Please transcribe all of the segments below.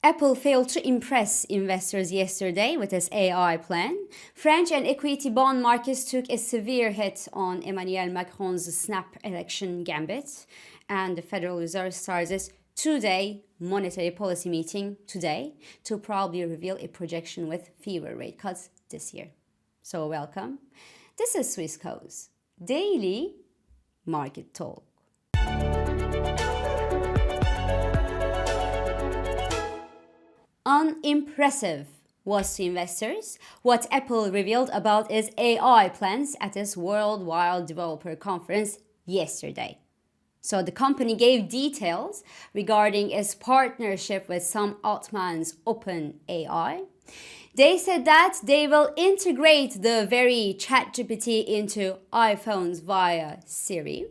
Apple failed to impress investors yesterday with its AI plan. French and equity bond markets took a severe hit on Emmanuel Macron's snap election gambit, and the Federal Reserve starts its two-day monetary policy meeting today to probably reveal a projection with fewer rate cuts this year. So welcome. This is Swissquote's Daily Market Talk. Unimpressive was to investors what Apple revealed about its AI plans at its Worldwide Developer Conference yesterday. So the company gave details regarding its partnership with Sam Altman's OpenAI. They said that they will integrate the very ChatGPT into iPhones via Siri.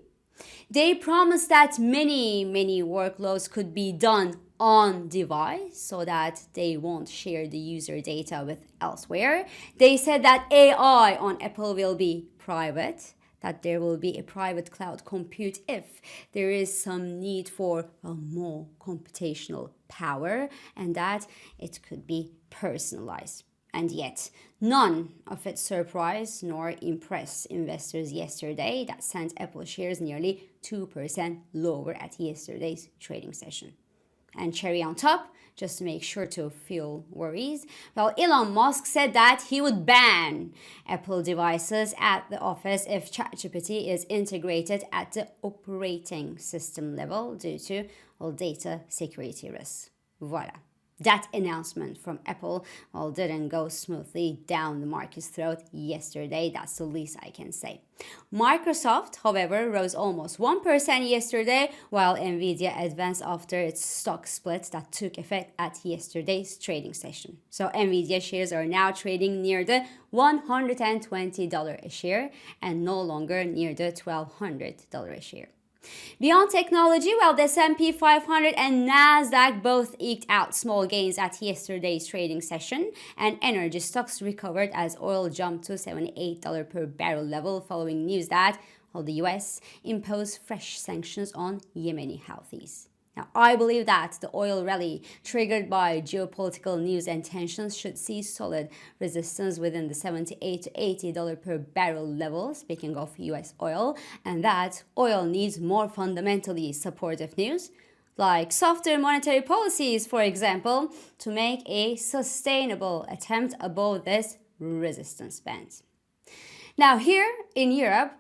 They promised that many workloads could be done on device so that they won't share the user data with elsewhere. They said that AI on Apple will be private, that there will be a private cloud compute if there is some need for more computational power, and that it could be personalized. And yet, none of it surprised nor impressed investors yesterday. That sent Apple shares nearly 2% lower at yesterday's trading session. And cherry on top, just to make sure to feel worries, well, Elon Musk said that he would ban Apple devices at the office if ChatGPT is integrated at the operating system level due to data security risks. Voila. That announcement from Apple didn't go smoothly down the market's throat yesterday. That's the least I can say. Microsoft, however, rose almost 1% yesterday, while Nvidia advanced after its stock split that took effect at yesterday's trading session. So Nvidia shares are now trading near the $120 a share and no longer near the $1,200 a share. Beyond technology, well, the S&P 500 and Nasdaq both eked out small gains at yesterday's trading session, and energy stocks recovered as oil jumped to $78 per barrel level following news that the US imposed fresh sanctions on Yemeni Houthis. Now, I believe that the oil rally triggered by geopolitical news and tensions should see solid resistance within the $78 to $80 per barrel level, speaking of US oil, and that oil needs more fundamentally supportive news, like softer monetary policies, for example, to make a sustainable attempt above this resistance band. Now, here in Europe,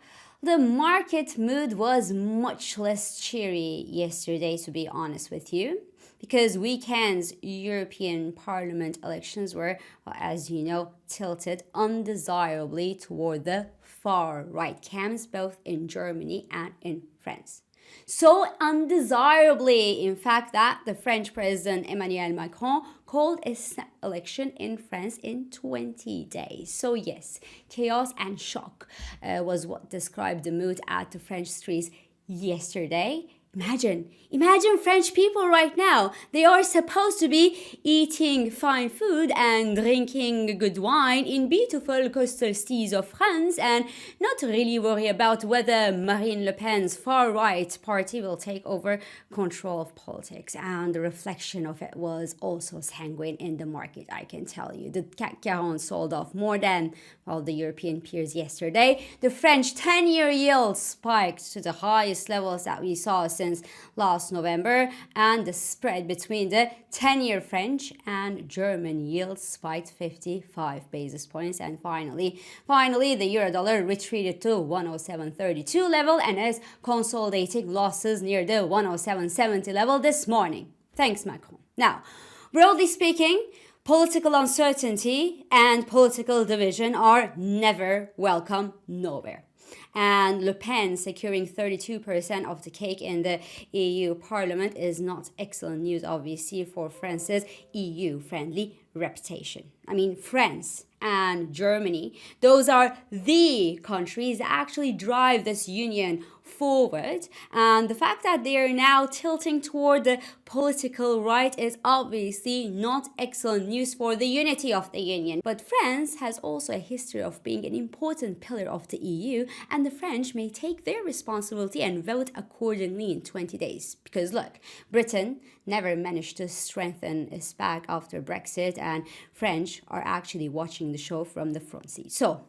the market mood was much less cheery yesterday, to be honest with you, because weekend's European Parliament elections were, as you know, tilted undesirably toward the far-right camps, both in Germany and in France. So undesirably, in fact, that the French President Emmanuel Macron called a snap election in France in 20 days. So yes, chaos and shock was what described the mood at the French streets yesterday. Imagine French people right now. They are supposed to be eating fine food and drinking good wine in beautiful coastal cities of France and not really worry about whether Marine Le Pen's far-right party will take over control of politics. And the reflection of it was also sanguine in the market, I can tell you. The CAC 40 sold off more than the European peers yesterday. The French 10-year yield spiked to the highest levels that we saw since last November, and the spread between the 10-year French and German yields spiked 55 basis points. And finally, the euro-dollar retreated to 107.32 level and is consolidating losses near the 107.70 level this morning. Thanks, Macron. Now, broadly speaking, political uncertainty and political division are never welcome nowhere. And Le Pen securing 32% of the cake in the EU Parliament is not excellent news, obviously, for France's EU-friendly reputation. I mean, France and Germany, those are the countries that actually drive this union forward. And the fact that they are now tilting toward the political right is obviously not excellent news for the unity of the union. But France has also a history of being an important pillar of the EU, and and the French may take their responsibility and vote accordingly in 20 days. Because look, Britain never managed to strengthen its back after Brexit, and French are actually watching the show from the front seat. So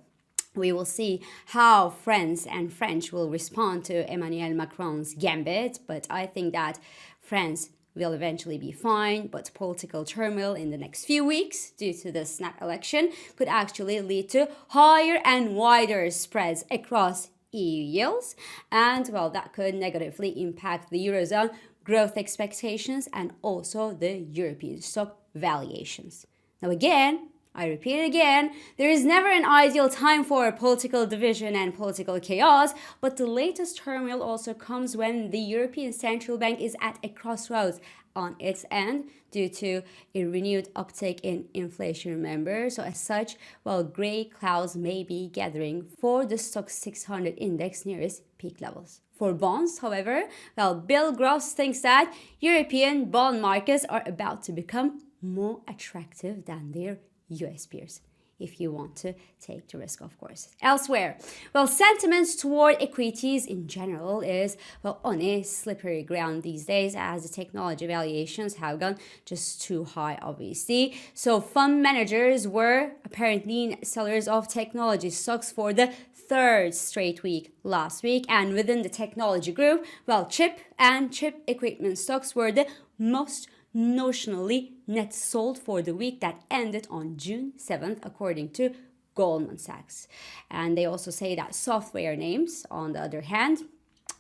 we will see how France and French will respond to Emmanuel Macron's gambit, but I think that France will eventually be fine, but political turmoil in the next few weeks due to the snap election could actually lead to higher and wider spreads across EU yields, and well, that could negatively impact the Eurozone growth expectations and also the European stock valuations. Now again, I repeat it again, there is never an ideal time for political division and political chaos, but the latest turmoil also comes when the European Central Bank is at a crossroads on its end due to a renewed uptick in inflation, remember? So as such, well, gray clouds may be gathering for the Stoxx 600 index near its peak levels. For bonds, however, well, Bill Gross thinks that European bond markets are about to become more attractive than their US peers, if you want to take the risk, of course. Elsewhere, well, sentiments toward equities in general is, well, on a slippery ground these days as the technology valuations have gone just too high, obviously. So fund managers were apparently sellers of technology stocks for the third straight week last week, and within the technology group, well, chip and chip equipment stocks were the most notionally net sold for the week that ended on June 7th, according to Goldman Sachs. And they also say that software names, on the other hand,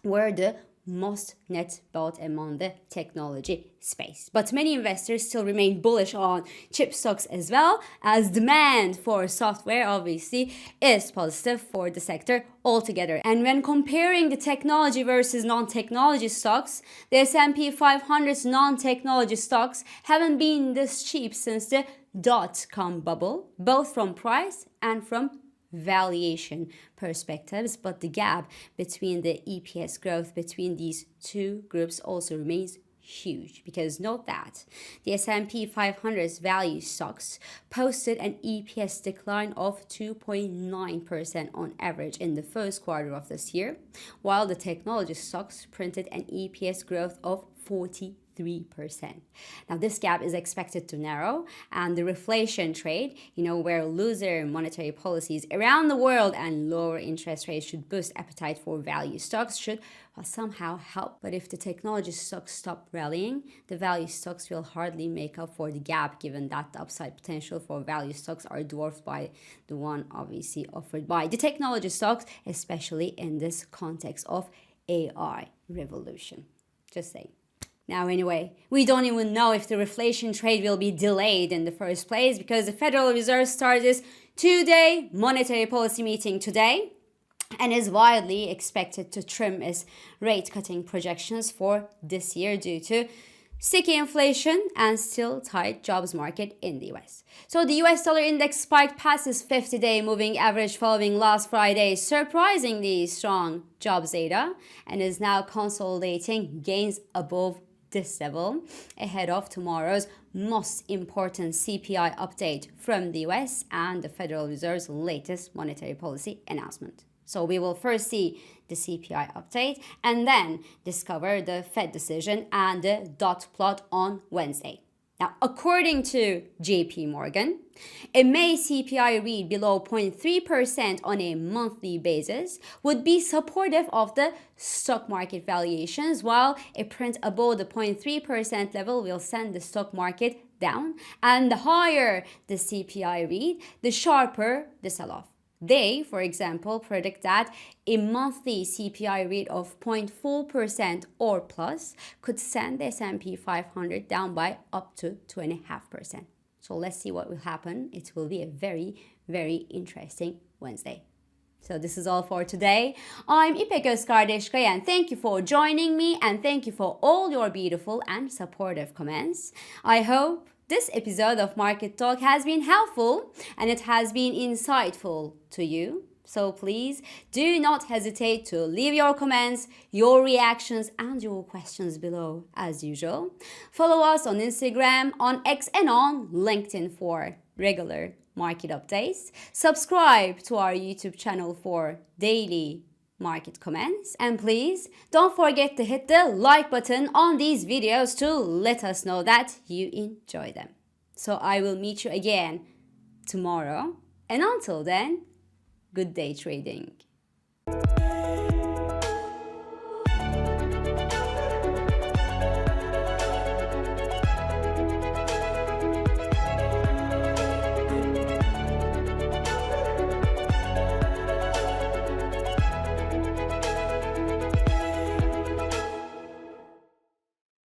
were the most net bought among the technology space. But many investors still remain bullish on chip stocks as well, as demand for software obviously is positive for the sector altogether. And when comparing the technology versus non-technology stocks, the S&P 500's non-technology stocks haven't been this cheap since the dot-com bubble, both from price and from valuation perspectives, but the gap between the EPS growth between these two groups also remains huge, because note that the S&P 500's value stocks posted an EPS decline of 2.9% on average in the first quarter of this year, while the technology stocks printed an EPS growth of 43%. Now, this gap is expected to narrow, and the reflation trade, where looser monetary policies around the world and lower interest rates should boost appetite for value stocks, should somehow help. But if the technology stocks stop rallying, the value stocks will hardly make up for the gap, given that the upside potential for value stocks are dwarfed by the one obviously offered by the technology stocks, especially in this context of AI revolution. Just saying. Now, anyway, we don't even know if the reflation trade will be delayed in the first place, because the Federal Reserve started its two-day monetary policy meeting today and is widely expected to trim its rate-cutting projections for this year due to sticky inflation and still tight jobs market in the US. So the US dollar index spiked past its 50-day moving average following last Friday's surprisingly strong jobs data and is now consolidating gains above this level ahead of tomorrow's most important CPI update from the US and the Federal Reserve's latest monetary policy announcement. So we will first see the CPI update and then discover the Fed decision and the dot plot on Wednesday. Now, according to JP Morgan, a May CPI read below 0.3% on a monthly basis would be supportive of the stock market valuations, while a print above the 0.3% level will send the stock market down, and the higher the CPI read, the sharper the sell-off. They, for example, predict that a monthly CPI rate of 0.4% or plus could send the S&P 500 down by up to 2.5%. So let's see what will happen. It will be a very, very interesting Wednesday. So this is all for today. I'm İpek Özkardeşkaya, and thank you for joining me, and thank you for all your beautiful and supportive comments. I hope this episode of Market Talk has been helpful and it has been insightful to you. So please do not hesitate to leave your comments, your reactions, and your questions below as usual. Follow us on Instagram, on X, and on LinkedIn for regular market updates. Subscribe to our YouTube channel for daily market comments. And please don't forget to hit the like button on these videos to let us know that you enjoy them. So I will meet you again tomorrow. And until then, good day trading.